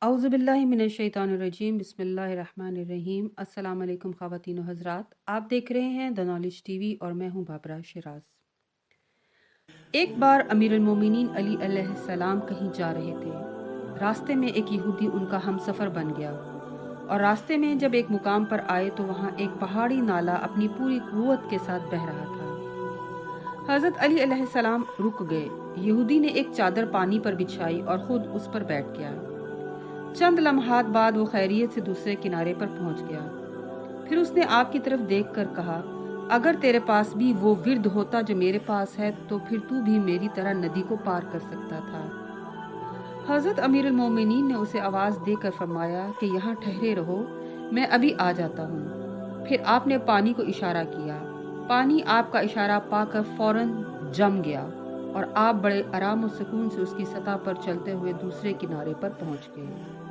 अऊज़ु बिल्लाहि मिनश्शैतानिर्रजीम बिस्मिल्लाहिर्रहमानिर्रहीम। अस्सलाम वालेकुम ख़वातीन व हज़रात, आप देख रहे हैं द नॉलेज टीवी और मैं हूँ बाबरा शिराज। एक बार अमीरुल मोमिनीन अली अलैहिस्सलाम कहीं जा रहे थे। रास्ते में एक यहूदी उनका हमसफ़र बन गया और रास्ते में जब एक मुकाम पर आए तो वहाँ एक पहाड़ी नाला अपनी पूरी क़ुव्वत के साथ बह रहा था। हज़रत अली अलैहिस्सलाम रुक गए। यहूदी ने एक चादर पानी पर बिछाई और ख़ुद उस पर बैठ गया। चंद लम्हात बाद वो खैरियत से दूसरे किनारे पर पहुंच गया। फिर उसने आप की तरफ देखकर कहा, अगर तेरे पास भी वो विर्द होता जो मेरे पास है तो फिर तू भी मेरी तरह नदी को पार कर सकता था। हज़रत अमीरुल मोमिनीन ने उसे आवाज़ देकर फरमाया कि यहाँ ठहरे रहो, मैं अभी आ जाता हूँ। फिर आपने पानी को इशारा किया। पानी आपका इशारा पाकर फौरन जम गया और आप बड़े आराम और सुकून से उसकी सतह पर चलते हुए दूसरे किनारे पर पहुंच गए।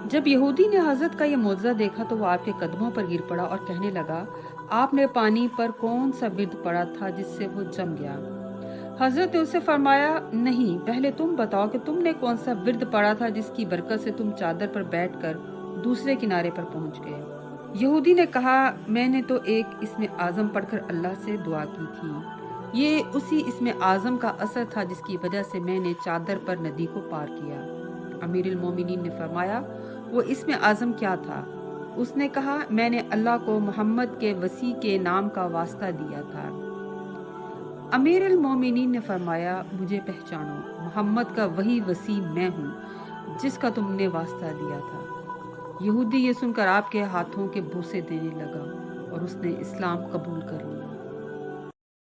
जब यहूदी ने हज़रत का यह मौजज़ा देखा तो वो आपके कदमों पर गिर पड़ा और कहने लगा, आपने पानी पर कौन सा विर्द पड़ा था जिससे वो जम गया? हज़रत ने उससे फरमाया, नहीं, पहले तुम बताओ कि तुमने कौन सा विर्द पड़ा था जिसकी बरकत से तुम चादर पर बैठकर दूसरे किनारे पर पहुंच गए। यहूदी ने कहा, मैंने तो एक इसमें आज़म पढ़कर अल्लाह से दुआ की थी। ये उसी इसमें आज़म का असर था जिसकी वजह से मैंने चादर पर नदी को पार किया। अमीरुल मोमिनीन ने फरमाया, वो इसमें आज़म क्या था? उसने कहा, मैंने अल्लाह को मोहम्मद के वसी के नाम का वास्ता दिया था। अमीरुल मोमिनीन ने फरमाया, मुझे पहचानो, मोहम्मद का वही वसी मैं हूँ जिसका तुमने वास्ता दिया था। यहूदी ये सुनकर आपके हाथों के बूसे देने लगा और उसने इस्लाम कबूल कर लिया।